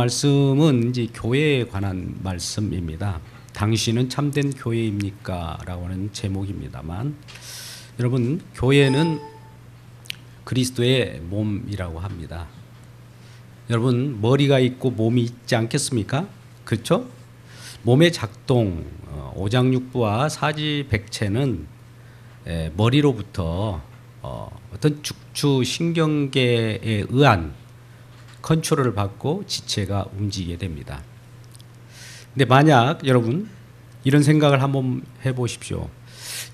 말씀은 이제 교회에 관한 말씀입니다. 당신은 참된 교회입니까? 라고 하는 제목입니다만, 여러분, 교회는 그리스도의 몸이라고 합니다. 여러분, 머리가 있고 몸이 있지 않겠습니까? 그렇죠? 몸의 작동, 오장육부와 사지백체는 머리로부터 어떤 축추 신경계에 의한 컨트롤을 받고 지체가 움직이게 됩니다. 근데 만약 여러분 이런 생각을 한번 해보십시오.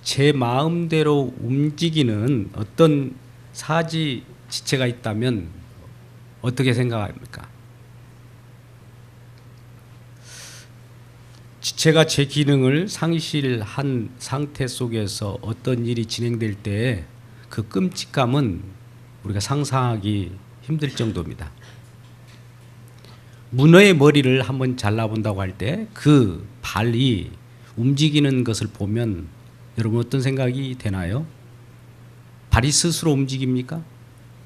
제 마음대로 움직이는 어떤 사지 지체가 있다면 어떻게 생각합니까? 지체가 제 기능을 상실한 상태 속에서 어떤 일이 진행될 때 그 끔찍함은 우리가 상상하기 힘들 정도입니다. 문어의 머리를 한번 잘라본다고 할 때 그 발이 움직이는 것을 보면 여러분 어떤 생각이 되나요? 발이 스스로 움직입니까?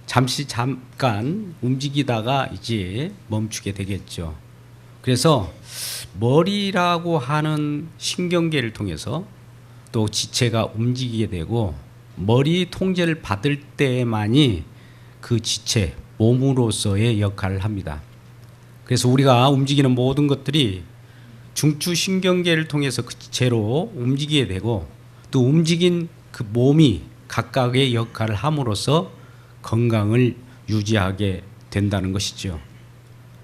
잠깐 움직이다가 이제 멈추게 되겠죠. 그래서 머리라고 하는 신경계를 통해서 또 지체가 움직이게 되고, 머리 통제를 받을 때만이 그 지체, 몸으로서의 역할을 합니다. 그래서 우리가 움직이는 모든 것들이 중추신경계를 통해서 그 지체로 움직이게 되고, 또 움직인 그 몸이 각각의 역할을 함으로써 건강을 유지하게 된다는 것이죠.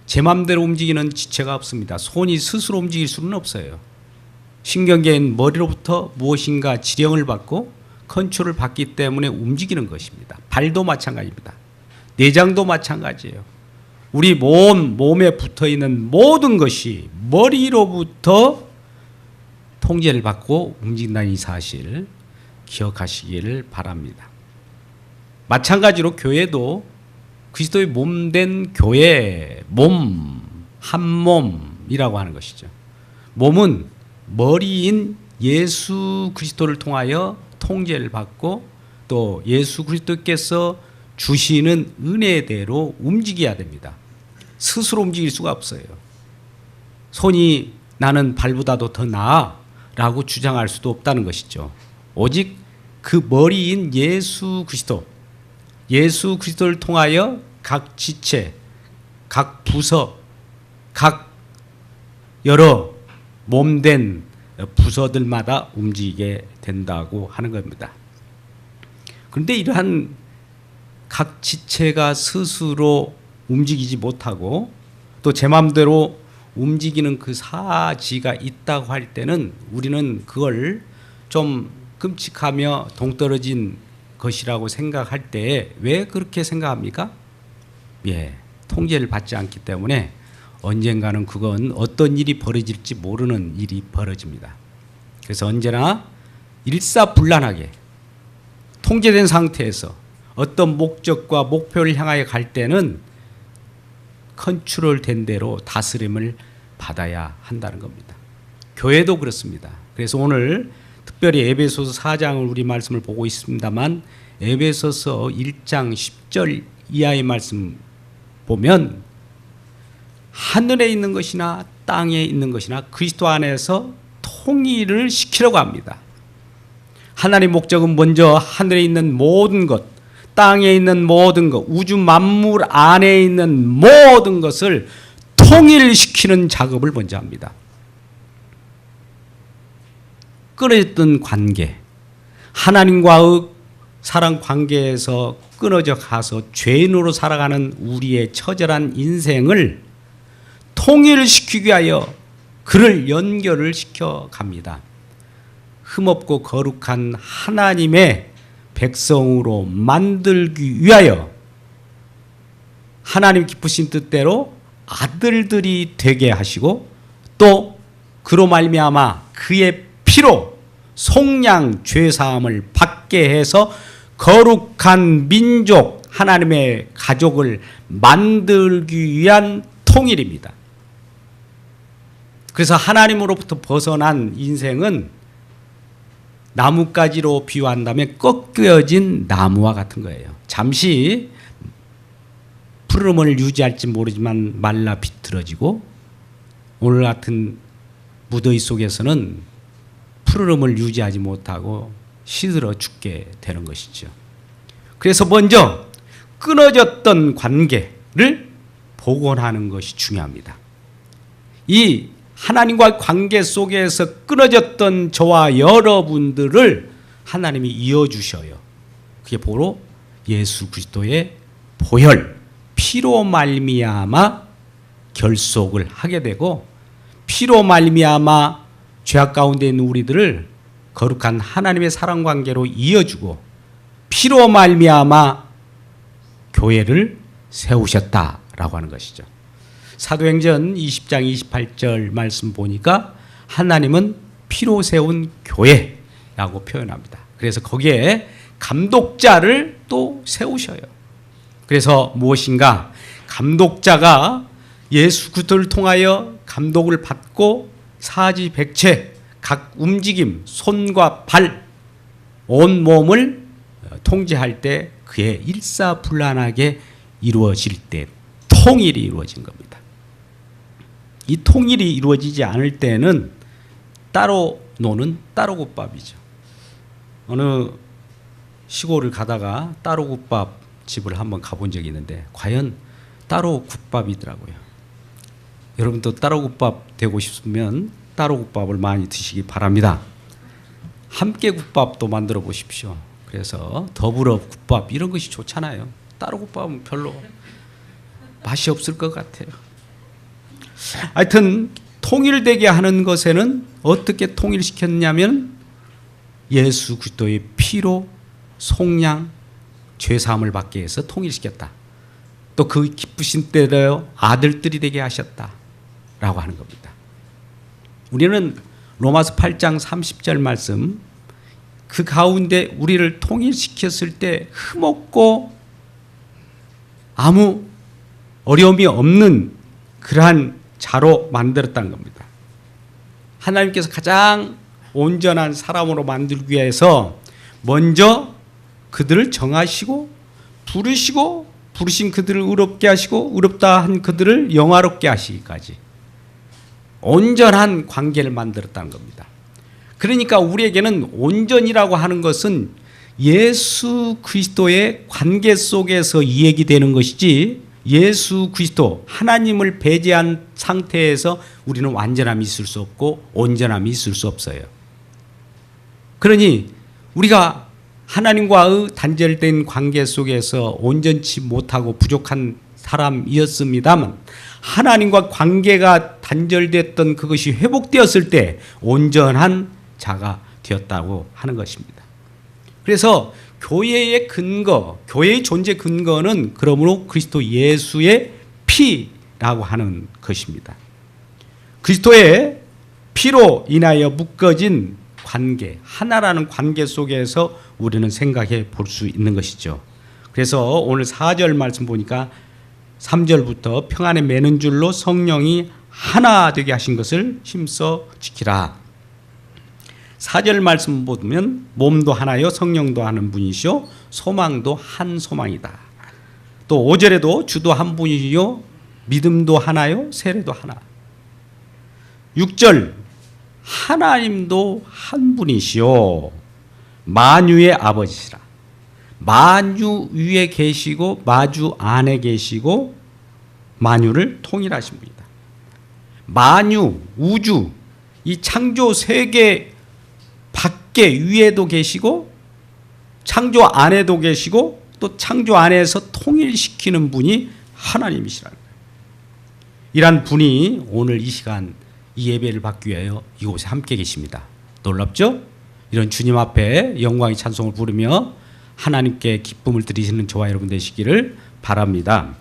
제 마음대로 움직이는 지체가 없습니다. 손이 스스로 움직일 수는 없어요. 신경계는 머리로부터 무엇인가 지령을 받고 컨트롤을 받기 때문에 움직이는 것입니다. 발도 마찬가지입니다. 내장도 마찬가지예요. 우리 몸에 붙어있는 모든 것이 머리로부터 통제를 받고 움직인다는 이 사실 기억하시기를 바랍니다. 마찬가지로 교회도 그리스도의 몸된 교회, 한 몸이라고 하는 것이죠. 몸은 머리인 예수 그리스도를 통하여 통제를 받고, 또 예수 그리스도께서 주시는 은혜대로 움직여야 됩니다. 스스로 움직일 수가 없어요. 손이 나는 발보다도 더 나아 라고 주장할 수도 없다는 것이죠. 오직 그 머리인 예수 그리스도를 통하여 각 지체, 각 부서, 각 여러 몸된 부서들마다 움직이게 된다고 하는 겁니다. 그런데 이러한 각 지체가 스스로 움직이지 못하고 또 제 마음대로 움직이는 그 사지가 있다고 할 때는 우리는 그걸 좀 끔찍하며 동떨어진 것이라고 생각할 때 왜 그렇게 생각합니까? 통제를 받지 않기 때문에 언젠가는 그건 어떤 일이 벌어질지 모르는 일이 벌어집니다. 그래서 언제나 일사불란하게 통제된 상태에서 어떤 목적과 목표를 향하여 갈 때는 컨트롤된 대로 다스림을 받아야 한다는 겁니다. 교회도 그렇습니다. 그래서 오늘 특별히 에베소서 4장을 우리 말씀을 보고 있습니다만, 에베소서 1장 10절 이하의 말씀 보면 하늘에 있는 것이나 땅에 있는 것이나 그리스도 안에서 통일을 시키려고 합니다. 하나님의 목적은 먼저 하늘에 있는 모든 것, 땅에 있는 모든 것, 우주 만물 안에 있는 모든 것을 통일시키는 작업을 먼저 합니다. 끊어졌던 관계, 하나님과의 사랑 관계에서 끊어져 가서 죄인으로 살아가는 우리의 처절한 인생을 통일시키기 위하여 그를 연결을 시켜 갑니다. 흠없고 거룩한 하나님의 백성으로 만들기 위하여 하나님 기쁘신 뜻대로 아들들이 되게 하시고, 또 그로 말미암아 그의 피로 속량 죄사함을 받게 해서 거룩한 민족, 하나님의 가족을 만들기 위한 통일입니다. 그래서 하나님으로부터 벗어난 인생은 나뭇가지로 비유한다면 꺾여진 나무와 같은 거예요. 잠시 푸름을 유지할지 모르지만 말라 비틀어지고, 오늘 같은 무더위 속에서는 푸름을 유지하지 못하고 시들어 죽게 되는 것이죠. 그래서 먼저 끊어졌던 관계를 복원하는 것이 중요합니다. 이 하나님과의 관계 속에서 끊어졌던 저와 여러분들을 하나님이 이어주셔요. 그게 바로 예수 그리스도의 보혈, 피로 말미암아 결속을 하게 되고, 피로 말미암아 죄악 가운데 있는 우리들을 거룩한 하나님의 사랑 관계로 이어주고, 피로 말미암아 교회를 세우셨다라고 하는 것이죠. 사도행전 20장 28절 말씀 보니까 하나님은 피로 세운 교회라고 표현합니다. 그래서 거기에 감독자를 또 세우셔요. 그래서 무엇인가? 감독자가 예수 그리스도를 통하여 감독을 받고 사지백체, 각 움직임, 손과 발, 온 몸을 통제할 때 그의 일사불란하게 이루어질 때 통일이 이루어진 겁니다. 이 통일이 이루어지지 않을 때는 따로 노는 따로국밥이죠. 어느 시골을 가다가 따로국밥 집을 한번 가본 적이 있는데 과연 따로국밥이더라고요. 여러분도 따로국밥 되고 싶으면 따로국밥을 많이 드시기 바랍니다. 함께 국밥도 만들어 보십시오. 그래서 더불어 국밥 이런 것이 좋잖아요. 따로국밥은 별로 맛이 없을 것 같아요. 하여튼 통일되게 하는 것에는 어떻게 통일시켰냐면 예수 그리스도의 피로 속량 죄사함을 받게 해서 통일시켰다. 또 그 기쁘신 때로 아들들이 되게 하셨다라고 하는 겁니다. 우리는 로마서 8장 30절 말씀, 그 가운데 우리를 통일시켰을 때 흠없고 아무 어려움이 없는 그러한 자로 만들었다는 겁니다. 하나님께서 가장 온전한 사람으로 만들기 위해서 먼저 그들을 정하시고 부르시고, 부르신 그들을 의롭게 하시고 의롭다 한 그들을 영화롭게 하시기까지 온전한 관계를 만들었다는 겁니다. 그러니까 우리에게는 온전이라고 하는 것은 예수 그리스도의 관계 속에서 이야기되는 것이지, 예수 그리스도 하나님을 배제한 상태에서 우리는 완전함이 있을 수 없고 온전함이 있을 수 없어요. 그러니 우리가 하나님과의 단절된 관계 속에서 온전치 못하고 부족한 사람이었습니다만, 하나님과 관계가 단절됐던 그것이 회복되었을 때 온전한 자가 되었다고 하는 것입니다. 그래서 교회의 근거, 교회의 존재 근거는 그러므로 그리스도 예수의 피라고 하는 것입니다. 그리스도의 피로 인하여 묶어진 관계, 하나라는 관계 속에서 우리는 생각해 볼 수 있는 것이죠. 그래서 오늘 4절 말씀 보니까 3절부터 평안에 매는 줄로 성령이 하나 되게 하신 것을 힘써 지키라. 4절 말씀 보면 몸도 하나요 성령도 하는 분이시요 소망도 한 소망이다. 또 5절에도 주도 한 분이요 믿음도 하나요 세례도 하나. 6절 하나님도 한 분이시요 만유의 아버지시라. 만유 위에 계시고 만유 안에 계시고 만유를 통일하신 분이다. 만유, 우주, 이 창조 세계 밖에 위에도 계시고 창조 안에도 계시고 또 창조 안에서 통일시키는 분이 하나님이시라는 거예요. 이란 분이 오늘 이 시간 이 예배를 받기 위하여 이곳에 함께 계십니다. 놀랍죠? 이런 주님 앞에 영광의 찬송을 부르며 하나님께 기쁨을 드리시는 저와 여러분 되시기를 바랍니다.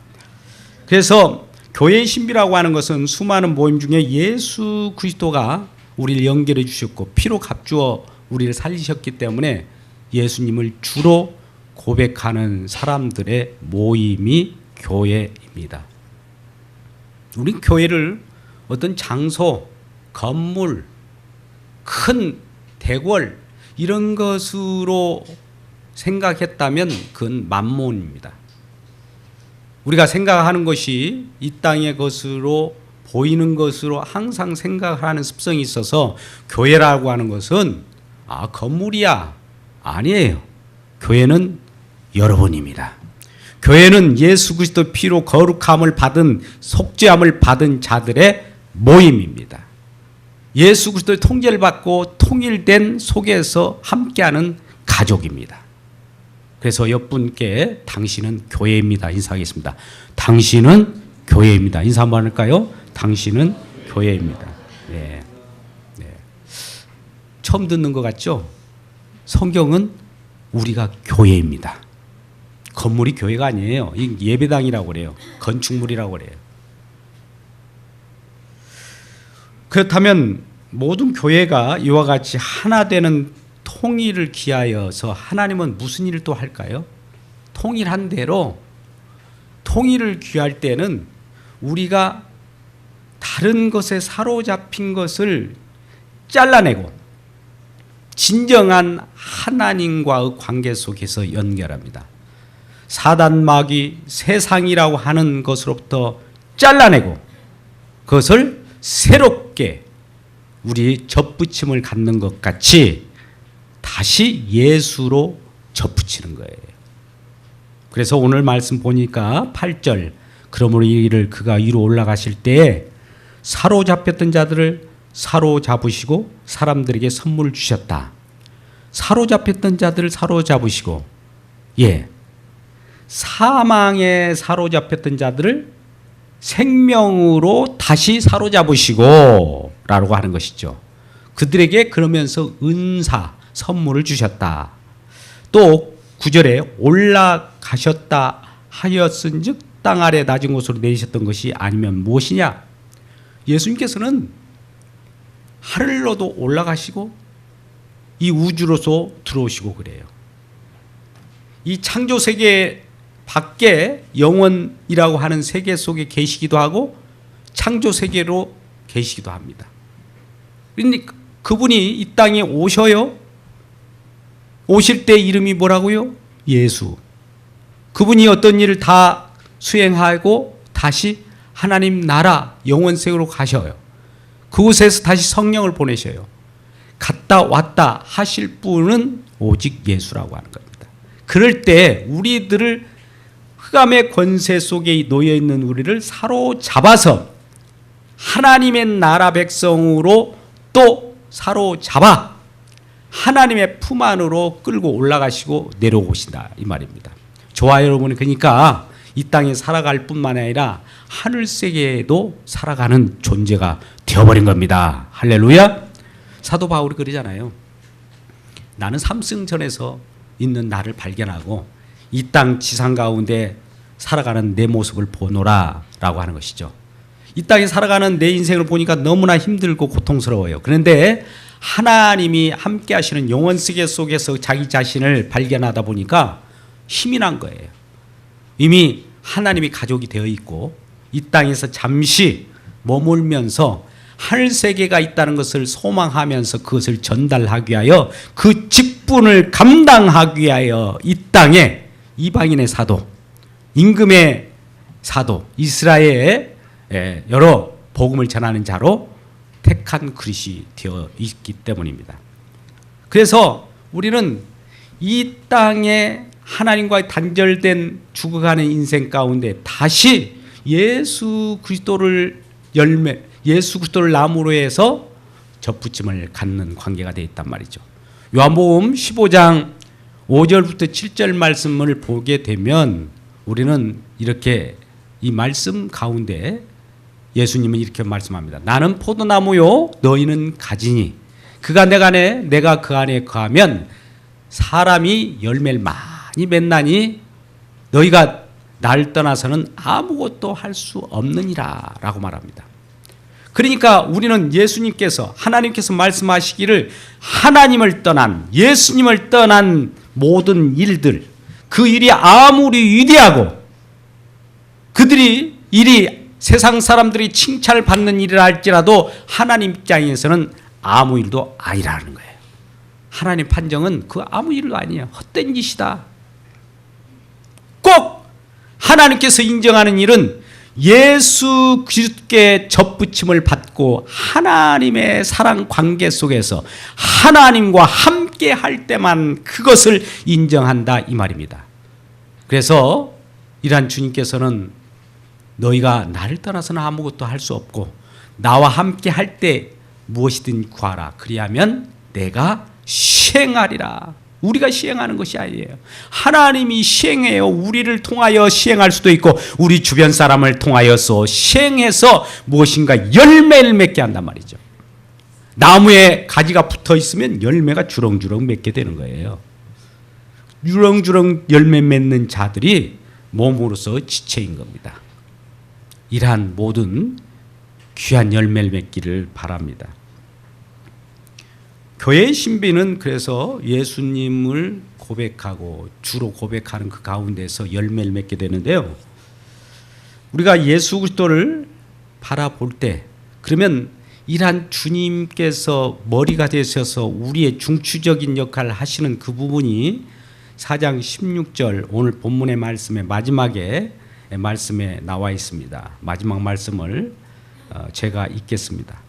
그래서 교회의 신비라고 하는 것은 수많은 모임 중에 예수 그리스도가 우리를 연결해 주셨고 피로 값주어 우리를 살리셨기 때문에 예수님을 주로 고백하는 사람들의 모임이 교회입니다. 우리 교회를 어떤 장소, 건물, 큰 대궐 이런 것으로 생각했다면 그건 만몬입니다. 우리가 생각하는 것이 이 땅의 것으로 보이는 것으로 항상 생각하는 습성이 있어서 교회라고 하는 것은 건물이야. 아니에요. 교회는 여러분입니다. 교회는 예수 그리스도 피로 거룩함을 받은 속죄함을 받은 자들의 모임입니다. 예수 그리스도의 통제를 받고 통일된 속에서 함께하는 가족입니다. 그래서 옆분께 당신은 교회입니다. 인사하겠습니다. 당신은 교회입니다. 인사 한번 할까요? 당신은 교회입니다. 네. 네. 처음 듣는 것 같죠? 성경은 우리가 교회입니다. 건물이 교회가 아니에요. 이 예배당이라고 그래요. 건축물이라고 그래요. 그렇다면 모든 교회가 이와 같이 하나 되는 통일을 기하여서 하나님은 무슨 일을 또 할까요? 통일한 대로 통일을 기할 때는 우리가 다른 것에 사로잡힌 것을 잘라내고 진정한 하나님과의 관계 속에서 연결합니다. 사단 마귀 세상이라고 하는 것으로부터 잘라내고 그것을 새롭게 우리 접붙임을 갖는 것 같이 다시 예수로 접붙이는 거예요. 그래서 오늘 말씀 보니까 8절 그러므로 이를 그가 위로 올라가실 때에 사로잡혔던 자들을 사로잡으시고 사람들에게 선물을 주셨다. 사로잡혔던 자들을 사로잡으시고 사망에 사로잡혔던 자들을 생명으로 다시 사로잡으시고 라고 하는 것이죠. 그들에게 그러면서 은사, 선물을 주셨다. 또 9절에 올라가셨다 하였은즉 땅 아래 낮은 곳으로 내리셨던 것이 아니면 무엇이냐? 예수님께서는 하늘로도 올라가시고 이 우주로서 들어오시고 그래요. 이 창조 세계 밖에 영원이라고 하는 세계 속에 계시기도 하고 창조 세계로 계시기도 합니다. 그러니까 그분이 이 땅에 오셔요. 오실 때 이름이 뭐라고요? 예수. 그분이 어떤 일을 다 수행하고 다시 하나님 나라 영원 세계로 가셔요. 그곳에서 다시 성령을 보내셔요. 갔다 왔다 하실 분은 오직 예수라고 하는 겁니다. 그럴 때 우리들을 흑암의 권세 속에 놓여 있는 우리를 사로잡아서 하나님의 나라 백성으로 또 사로잡아 하나님의 품 안으로 끌고 올라가시고 내려오신다 이 말입니다. 좋아요 여러분. 그러니까 이 땅에 살아갈 뿐만 아니라 하늘 세계에도 살아가는 존재가 되어버린 겁니다. 할렐루야. 사도 바울이 그러잖아요. 나는 삼승전에서 있는 나를 발견하고 이 땅 지상 가운데 살아가는 내 모습을 보노라 라고 하는 것이죠. 이 땅에 살아가는 내 인생을 보니까 너무나 힘들고 고통스러워요. 그런데 하나님이 함께 하시는 영원 세계 속에서 자기 자신을 발견하다 보니까 힘이 난 거예요. 이미 하나님이 가족이 되어 있고 이 땅에서 잠시 머물면서 하늘 세계가 있다는 것을 소망하면서 그것을 전달하기 위하여 그 직분을 감당하기 위하여 이 땅에 이방인의 사도, 임금의 사도, 이스라엘의 여러 복음을 전하는 자로 택한 그릇이 되어 있기 때문입니다. 그래서 우리는 이 땅에 하나님과 단절된 죽어가는 인생 가운데 다시 예수 그리스도를 나무로 해서 접붙임을 갖는 관계가 되어 있단 말이죠. 요한복음 15장 5절부터 7절 말씀을 보게 되면 우리는 이렇게 이 말씀 가운데 예수님은 이렇게 말씀합니다. 나는 포도나무요 너희는 가지니 그가 내가 안에 내가 그 안에 거하면 사람이 열매를 많이 맺나니 너희가 날 떠나서는 아무것도 할 수 없느니라 라고 말합니다. 그러니까 우리는 예수님께서 하나님께서 말씀하시기를 하나님을 떠난 예수님을 떠난 모든 일들 그 일이 아무리 위대하고 그들이 일이 세상 사람들이 칭찬을 받는 일이라 할지라도 하나님 입장에서는 아무 일도 아니라는 거예요. 하나님 판정은 그 아무 일도 아니에요. 헛된 짓이다. 꼭 하나님께서 인정하는 일은 예수 그리스도께 접붙임을 받고 하나님의 사랑 관계 속에서 하나님과 함께 할 때만 그것을 인정한다 이 말입니다. 그래서 이러한 주님께서는 너희가 나를 떠나서는 아무것도 할 수 없고 나와 함께 할 때 무엇이든 구하라. 그리하면 내가 시행하리라. 우리가 시행하는 것이 아니에요. 하나님이 시행해요. 우리를 통하여 시행할 수도 있고 우리 주변 사람을 통하여서 시행해서 무엇인가 열매를 맺게 한단 말이죠. 나무에 가지가 붙어 있으면 열매가 주렁주렁 맺게 되는 거예요. 주렁주렁 열매 맺는 자들이 몸으로서 지체인 겁니다. 이러한 모든 귀한 열매를 맺기를 바랍니다. 교회의 신비는 그래서 예수님을 고백하고 주로 고백하는 그 가운데서 열매를 맺게 되는데요. 우리가 예수 그리스도를 바라볼 때 그러면 이러한 주님께서 머리가 되셔서 우리의 중추적인 역할을 하시는 그 부분이 4장 16절 오늘 본문의 말씀의 마지막에 말씀에 나와 있습니다. 마지막 말씀을 제가 읽겠습니다.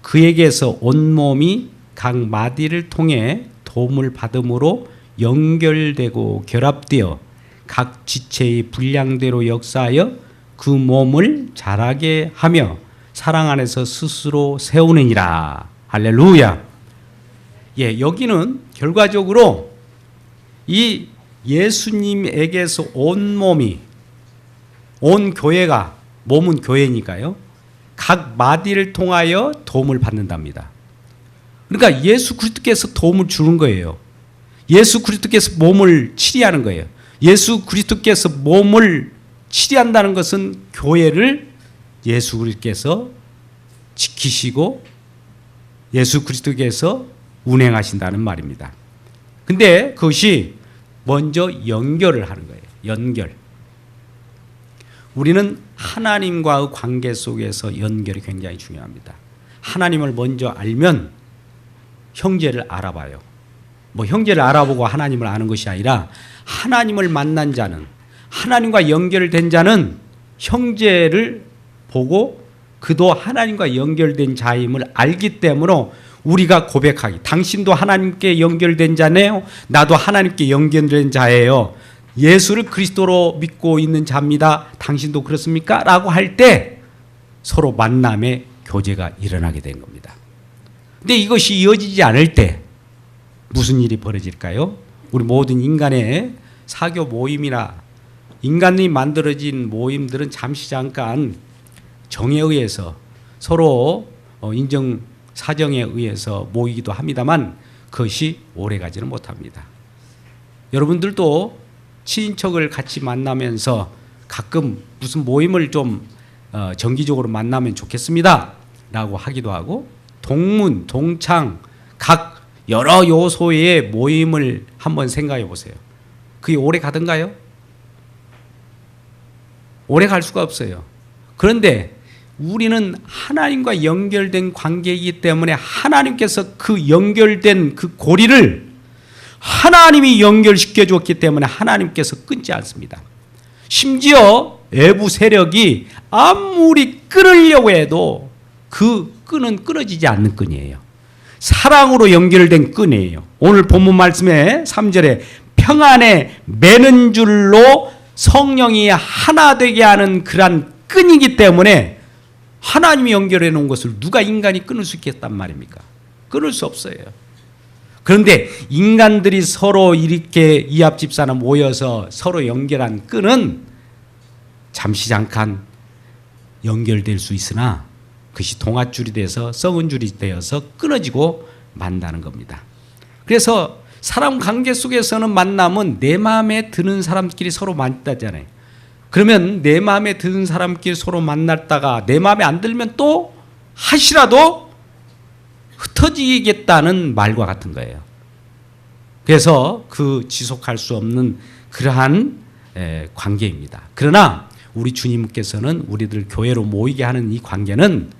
그에게서 온몸이 각 마디를 통해 도움을 받음으로 연결되고 결합되어 각 지체의 분량대로 역사하여 그 몸을 자라게 하며 사랑 안에서 스스로 세우느니라. 할렐루야. 예, 여기는 결과적으로 이 예수님에게서 온몸이 온 교회가 몸은 교회니까요. 각 마디를 통하여 도움을 받는답니다. 그러니까 예수 그리스도께서 도움을 주는 거예요. 예수 그리스도께서 몸을 치리하는 거예요. 예수 그리스도께서 몸을 치리한다는 것은 교회를 예수 그리스도께서 지키시고 예수 그리스도께서 운행하신다는 말입니다. 근데 그것이 먼저 연결을 하는 거예요. 연결. 우리는 하나님과의 관계 속에서 연결이 굉장히 중요합니다. 하나님을 먼저 알면 형제를 알아봐요. 뭐 형제를 알아보고 하나님을 아는 것이 아니라 하나님을 만난 자는 하나님과 연결된 자는 형제를 보고 그도 하나님과 연결된 자임을 알기 때문에 우리가 고백하기 당신도 하나님께 연결된 자네요. 나도 하나님께 연결된 자예요. 예수를 그리스도로 믿고 있는 자입니다. 당신도 그렇습니까? 라고 할 때 서로 만남의 교제가 일어나게 된 겁니다. 근데 이것이 이어지지 않을 때 무슨 일이 벌어질까요? 우리 모든 인간의 사교 모임이나 인간이 만들어진 모임들은 잠시 잠깐 정에 의해서 서로 인정 사정에 의해서 모이기도 합니다만 그것이 오래가지는 못합니다. 여러분들도 친인척을 같이 만나면서 가끔 무슨 모임을 좀 정기적으로 만나면 좋겠습니다 라고 하기도 하고 동문, 동창 각 여러 요소의 모임을 한번 생각해 보세요. 그게 오래 가던가요? 오래 갈 수가 없어요. 그런데 우리는 하나님과 연결된 관계이기 때문에 하나님께서 그 연결된 그 고리를 하나님이 연결시켜 줬기 때문에 하나님께서 끊지 않습니다. 심지어 외부 세력이 아무리 끊으려고 해도 그 끈은 끊어지지 않는 끈이에요. 사랑으로 연결된 끈이에요. 오늘 본문 말씀에 3절에 평안에 매는 줄로 성령이 하나 되게 하는 그러한 끈이기 때문에 하나님이 연결해 놓은 것을 누가 인간이 끊을 수 있겠단 말입니까? 끊을 수 없어요. 그런데 인간들이 서로 이렇게 이합집산에 모여서 서로 연결한 끈은 잠시 잠깐 연결될 수 있으나 그것이 동아줄이 돼서 썩은 줄이 되어서 끊어지고 만다는 겁니다. 그래서 사람 관계 속에서는 만남은 내 마음에 드는 사람끼리 서로 만났잖아요. 그러면 내 마음에 드는 사람끼리 서로 만났다가 내 마음에 안 들면 또 하시라도 흩어지겠다는 말과 같은 거예요. 그래서 그 지속할 수 없는 그러한 관계입니다. 그러나 우리 주님께서는 우리들 교회로 모이게 하는 이 관계는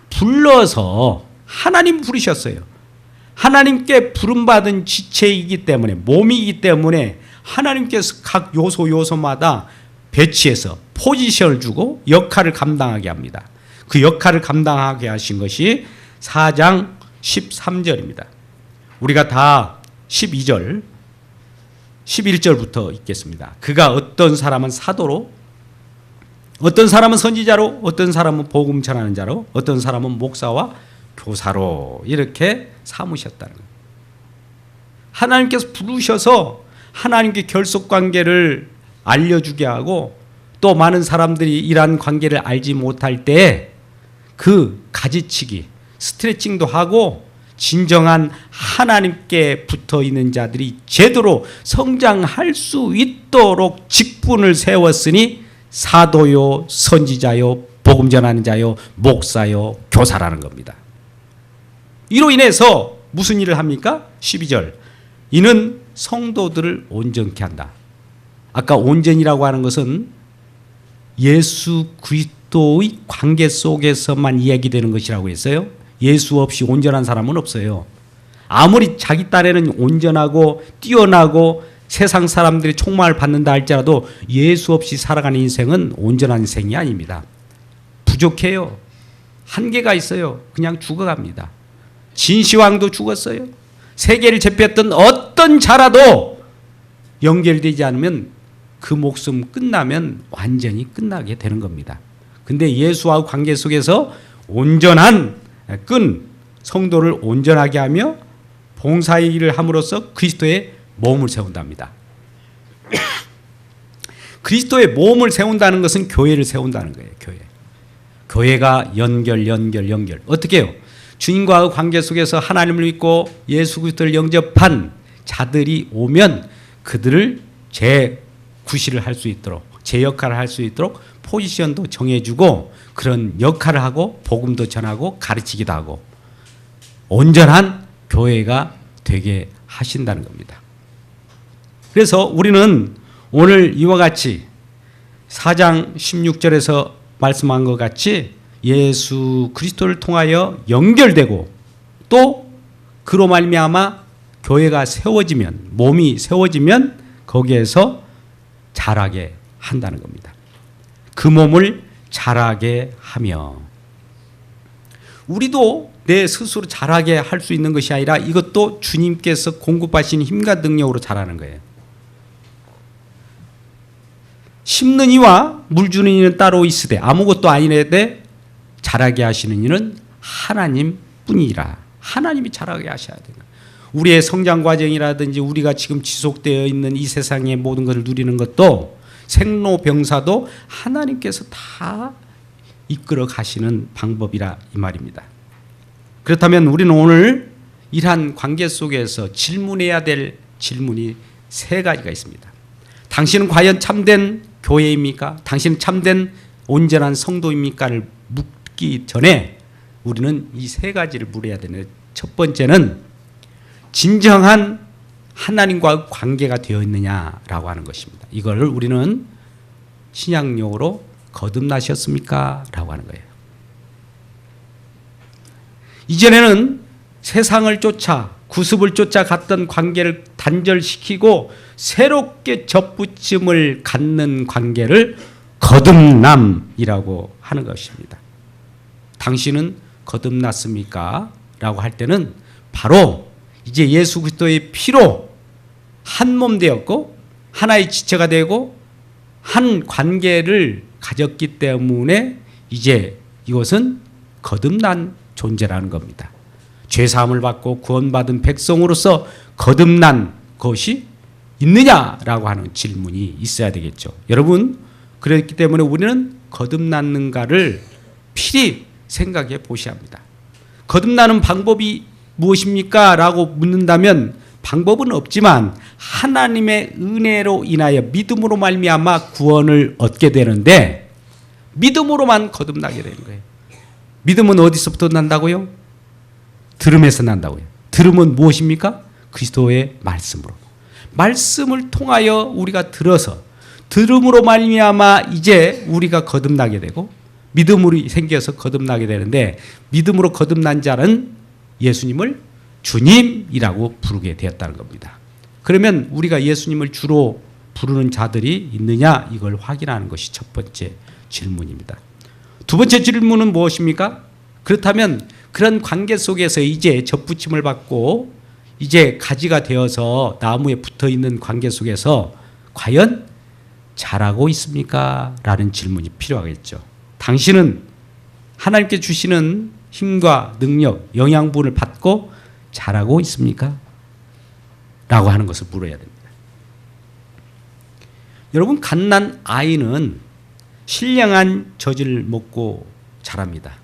불러서 하나님 부르셨어요. 하나님께 부름받은 지체이기 때문에 몸이기 때문에 하나님께서 각 요소마다 배치해서 포지션을 주고 역할을 감당하게 합니다. 그 역할을 감당하게 하신 것이 4장 13절입니다. 우리가 다 12절, 11절부터 읽겠습니다. 그가 어떤 사람은 사도로, 어떤 사람은 선지자로, 어떤 사람은 복음 전하는 자로, 어떤 사람은 목사와 교사로 이렇게 삼으셨다는 거예요. 하나님께서 부르셔서 하나님께 결속관계를 알려주게 하고 또 많은 사람들이 이러한 관계를 알지 못할 때 그 가지치기, 스트레칭도 하고 진정한 하나님께 붙어 있는 자들이 제대로 성장할 수 있도록 직분을 세웠으니 사도요, 선지자요, 복음 전하는 자요, 목사요, 교사라는 겁니다. 이로 인해서 무슨 일을 합니까? 12절. 이는 성도들을 온전케 한다. 아까 온전이라고 하는 것은 예수 그리스도의 관계 속에서만 이야기되는 것이라고 했어요. 예수 없이 온전한 사람은 없어요. 아무리 자기 딴에는 온전하고 뛰어나고 세상 사람들이 총망을 받는다 할지라도 예수 없이 살아가는 인생은 온전한 인생이 아닙니다. 부족해요. 한계가 있어요. 그냥 죽어갑니다. 진시황도 죽었어요. 세계를 제패했던 어떤 자라도 연결되지 않으면 그 목숨 끝나면 완전히 끝나게 되는 겁니다. 근데 예수와 관계 속에서 온전한 끈 성도를 온전하게 하며 봉사의 일을 함으로써 그리스도의 몸을 세운답니다. 그리스도의 몸을 세운다는 것은 교회를 세운다는 거예요. 교회가 연결. 어떻게 해요? 주님과의 관계 속에서 하나님을 믿고 예수 그리스도를 영접한 자들이 오면 그들을 구실을 할 수 있도록, 제 역할을 할 수 있도록 포지션도 정해주고 그런 역할을 하고 복음도 전하고 가르치기도 하고 온전한 교회가 되게 하신다는 겁니다. 그래서 우리는 오늘 이와 같이 4장 16절에서 말씀한 것 같이 예수 그리스도를 통하여 연결되고 또 그로 말미암아 교회가 세워지면, 몸이 세워지면 거기에서 자라게 한다는 겁니다. 그 몸을 자라게 하며 우리도 내 스스로 자라게 할 수 있는 것이 아니라 이것도 주님께서 공급하신 힘과 능력으로 자라는 거예요. 심는 이와 물 주는 이는 따로 있으되 아무것도 아니래되 자라게 하시는 이는 하나님뿐이라. 하나님이 자라게 하셔야 돼요. 우리의 성장 과정이라든지 우리가 지금 지속되어 있는 이 세상의 모든 것을 누리는 것도 생로병사도 하나님께서 다 이끌어 가시는 방법이라 이 말입니다. 그렇다면 우리는 오늘 이러한 관계 속에서 질문해야 될 질문이 세 가지가 있습니다. 당신은 과연 참된 교회입니까? 당신은 참된 온전한 성도입니까?를 묻기 전에 우리는 이 세 가지를 물어야 되는데 첫 번째는 진정한 하나님과 관계가 되어 있느냐라고 하는 것입니다. 이걸 우리는 신약용어로 거듭나셨습니까? 라고 하는 거예요. 이전에는 세상을 쫓아 구습을 쫓아 갔던 관계를 단절시키고 새롭게 접붙임을 갖는 관계를 거듭남이라고 하는 것입니다. 당신은 거듭났습니까? 라고 할 때는 바로 이제 예수 그리스도의 피로 한 몸 되었고 하나의 지체가 되고 한 관계를 가졌기 때문에 이제 이것은 거듭난 존재라는 겁니다. 죄사함을 받고 구원받은 백성으로서 거듭난 것이 있느냐라고 하는 질문이 있어야 되겠죠. 여러분, 그렇기 때문에 우리는 거듭났는가를 필히 생각해 보셔야 합니다. 거듭나는 방법이 무엇입니까? 라고 묻는다면 방법은 없지만 하나님의 은혜로 인하여 믿음으로 말미암아 구원을 얻게 되는데 믿음으로만 거듭나게 되는 거예요. 믿음은 어디서부터 난다고요? 들음에서 난다고요. 들음은 무엇입니까? 그리스도의 말씀으로. 말씀을 통하여 우리가 들어서 들음으로 말미암아 이제 우리가 거듭나게 되고 믿음으로 생겨서 거듭나게 되는데 믿음으로 거듭난 자는 예수님을 주님이라고 부르게 되었다는 겁니다. 그러면 우리가 예수님을 주로 부르는 자들이 있느냐, 이걸 확인하는 것이 첫 번째 질문입니다. 두 번째 질문은 무엇입니까? 그렇다면 그런 관계 속에서 이제 접붙임을 받고 이제 가지가 되어서 나무에 붙어 있는 관계 속에서 과연 자라고 있습니까? 라는 질문이 필요하겠죠. 당신은 하나님께 주시는 힘과 능력, 영양분을 받고 자라고 있습니까? 라고 하는 것을 물어야 됩니다. 여러분, 갓난 아이는 신령한 젖을 먹고 자랍니다.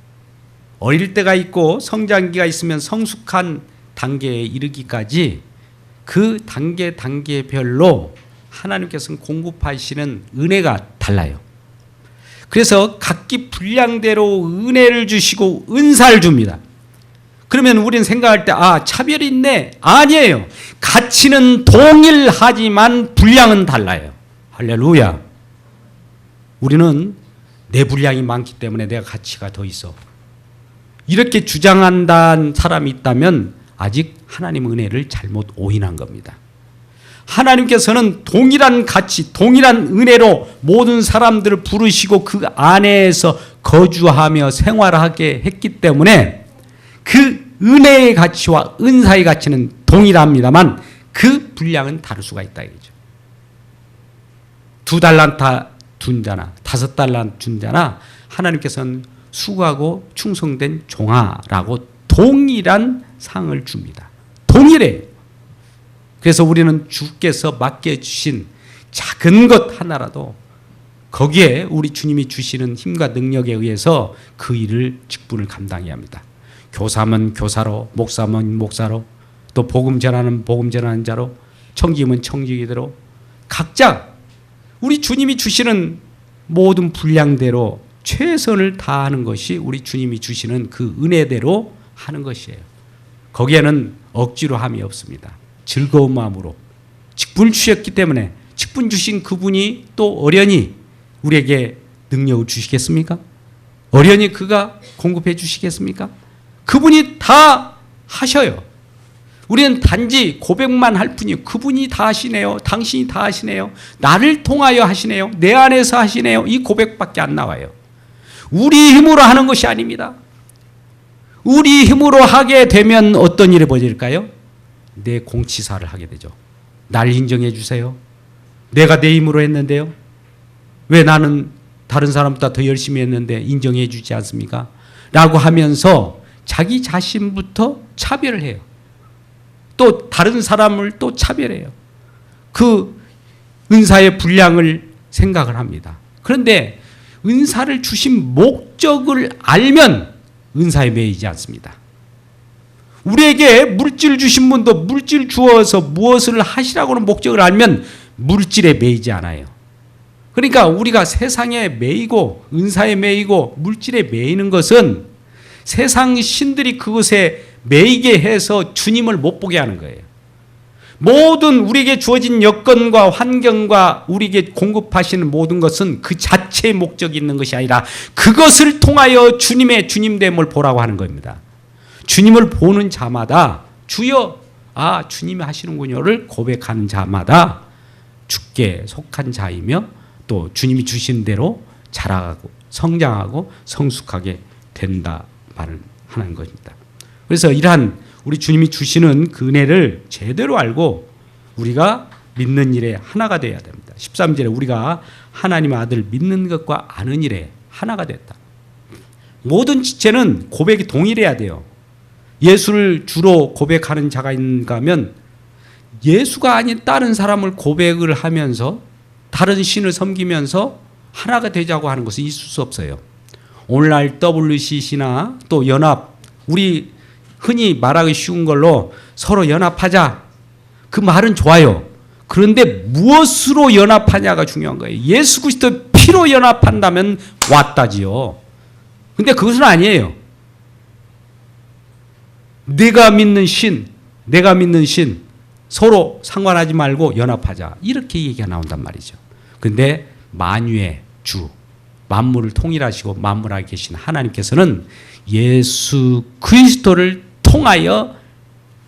어릴 때가 있고 성장기가 있으면 성숙한 단계에 이르기까지 그 단계별로 하나님께서는 공급하시는 은혜가 달라요. 그래서 각기 분량대로 은혜를 주시고 은사를 줍니다. 그러면 우리는 생각할 때 차별이 있네. 아니에요. 가치는 동일하지만 분량은 달라요. 할렐루야. 우리는 내 분량이 많기 때문에 내가 가치가 더 있어. 이렇게 주장한다는 사람이 있다면 아직 하나님 은혜를 잘못 오인한 겁니다. 하나님께서는 동일한 가치, 동일한 은혜로 모든 사람들을 부르시고 그 안에서 거주하며 생활하게 했기 때문에 그 은혜의 가치와 은사의 가치는 동일합니다만 그 분량은 다를 수가 있다 이거죠. 2달란트 준 자나 5달란트 준 자나 하나님께서는 수고하고 충성된 종아라고 동일한 상을 줍니다. 동일해요. 그래서 우리는 주께서 맡겨주신 작은 것 하나라도 거기에 우리 주님이 주시는 힘과 능력에 의해서 그 일을 직분을 감당해야 합니다. 교사면 교사로, 목사면 목사로, 또 복음 전하는 복음 전하는 자로, 청지기면 청지기대로 각자 우리 주님이 주시는 모든 분량대로 최선을 다하는 것이 우리 주님이 주시는 그 은혜대로 하는 것이에요. 거기에는 억지로 함이 없습니다. 즐거운 마음으로 직분을 주셨기 때문에 직분 주신 그분이 또 어련히 우리에게 능력을 주시겠습니까? 어련히 그가 공급해 주시겠습니까? 그분이 다 하셔요. 우리는 단지 고백만 할 뿐이에요. 그분이 다 하시네요. 당신이 다 하시네요. 나를 통하여 하시네요. 내 안에서 하시네요. 이 고백밖에 안 나와요. 우리 힘으로 하는 것이 아닙니다. 우리 힘으로 하게 되면 어떤 일이 벌어질까요? 내 공치사를 하게 되죠. 날 인정해 주세요. 내가 내 힘으로 했는데요. 왜 나는 다른 사람보다 더 열심히 했는데 인정해 주지 않습니까? 라고 하면서 자기 자신부터 차별을 해요. 또 다른 사람을 또 차별해요. 그 은사의 분량을 생각을 합니다. 그런데 은사를 주신 목적을 알면 은사에 매이지 않습니다. 우리에게 물질 주신 분도 물질 주어서 무엇을 하시라고 하는 목적을 알면 물질에 매이지 않아요. 그러니까 우리가 세상에 매이고 은사에 매이고 물질에 매이는 것은 세상 신들이 그것에 매이게 해서 주님을 못 보게 하는 거예요. 모든 우리에게 주어진 여건과 환경과 우리에게 공급하시는 모든 것은 그 자체의 목적이 있는 것이 아니라 그것을 통하여 주님의 주님됨을 보라고 하는 겁니다. 주님을 보는 자마다 주여 주님이 하시는군요를 고백하는 자마다 주께 속한 자이며 또 주님이 주신 대로 자라가고 성장하고 성숙하게 된다 말을 하는 것입니다. 그래서 이러한 우리 주님이 주시는 그 은혜를 제대로 알고 우리가 믿는 일에 하나가 되어야 됩니다. 13절에 우리가 하나님의 아들 믿는 것과 아는 일에 하나가 됐다. 모든 지체는 고백이 동일해야 돼요. 예수를 주로 고백하는 자가 있는가 하면 예수가 아닌 다른 사람을 고백을 하면서 다른 신을 섬기면서 하나가 되자고 하는 것은 있을 수 없어요. 오늘날 WCC나 또 연합, 우리 흔히 말하기 쉬운 걸로 서로 연합하자. 그 말은 좋아요. 그런데 무엇으로 연합하냐가 중요한 거예요. 예수 그리스도 피로 연합한다면 왔다지요. 근데 그것은 아니에요. 내가 믿는 신 서로 상관하지 말고 연합하자. 이렇게 얘기가 나온단 말이죠. 근데 만유의 주, 만물을 통일하시고 만물하게 계신 하나님께서는 예수 그리스도를 통하여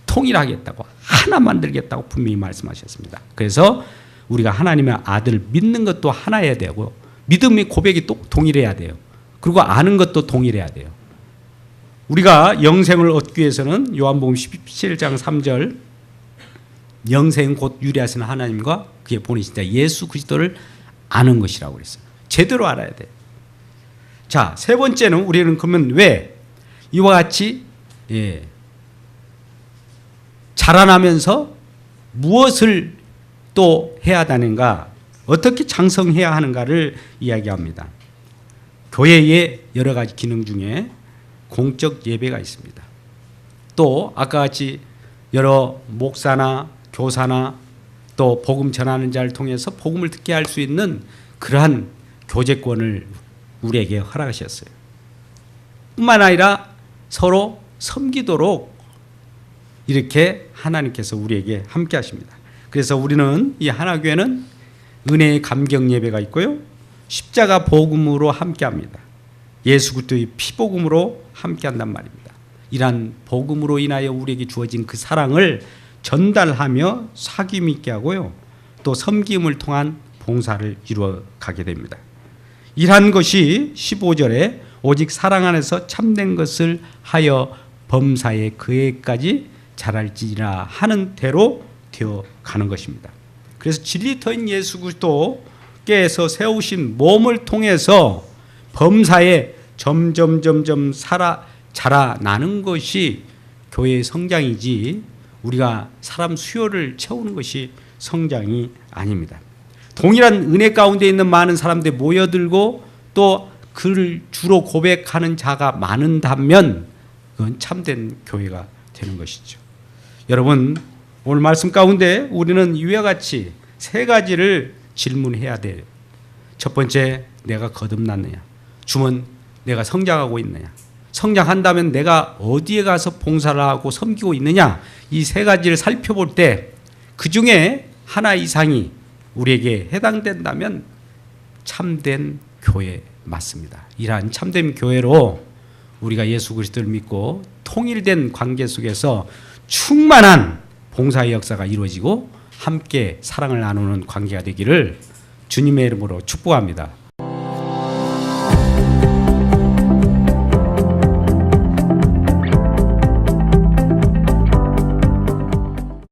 통일하겠다고 하나 만들겠다고 분명히 말씀하셨습니다. 그래서 우리가 하나님의 아들 믿는 것도 하나여야 되고 믿음의 고백이 또 동일해야 돼요. 그리고 아는 것도 동일해야 돼요. 우리가 영생을 얻기 위해서는 요한복음 17장 3절 영생 곧 유리하신 하나님과 그의 보내신 자 예수 그리스도를 아는 것이라고 그랬어요. 제대로 알아야 돼요. 자, 세 번째는 우리는 그러면 왜 이와 같이 자라나면서 무엇을 또 해야 하는가, 어떻게 장성해야 하는가를 이야기합니다. 교회의 여러 가지 기능 중에 공적 예배가 있습니다. 또 아까 같이 여러 목사나 교사나 또 복음 전하는 자를 통해서 복음을 듣게 할 수 있는 그러한 교제권을 우리에게 허락하셨어요. 뿐만 아니라 서로 섬기도록 이렇게 하나님께서 우리에게 함께 하십니다. 그래서 우리는 이 하나교회는 은혜의 감격 예배가 있고요. 십자가 복음으로 함께 합니다. 예수 그리스도의 피복음으로 함께 한단 말입니다. 이러한 복음으로 인하여 우리에게 주어진 그 사랑을 전달하며 사귐 있게 하고요. 또 섬김을 통한 봉사를 이루어 가게 됩니다. 이러한 것이 15절에 오직 사랑 안에서 참된 것을 하여 범사에 그에까지 자랄지라 하는 대로 되어 가는 것입니다. 그래서 진리터인 예수 그리스도께서 세우신 몸을 통해서 범사에 점점 자라나는 것이 교회의 성장이지 우리가 사람 수요를 채우는 것이 성장이 아닙니다. 동일한 은혜 가운데 있는 많은 사람들이 모여들고 또 그를 주로 고백하는 자가 많은다면 그건 참된 교회가 되는 것이죠. 여러분, 오늘 말씀 가운데 우리는 이와 같이 세 가지를 질문해야 돼요. 첫 번째, 내가 거듭났느냐? 주문, 내가 성장하고 있느냐? 성장한다면 내가 어디에 가서 봉사를 하고 섬기고 있느냐? 이 세 가지를 살펴볼 때 그 중에 하나 이상이 우리에게 해당된다면 참된 교회 맞습니다. 이러한 참된 교회로 우리가 예수 그리스도를 믿고 통일된 관계 속에서 충만한 봉사의 역사가 이루어지고 함께 사랑을 나누는 관계가 되기를 주님의 이름으로 축복합니다.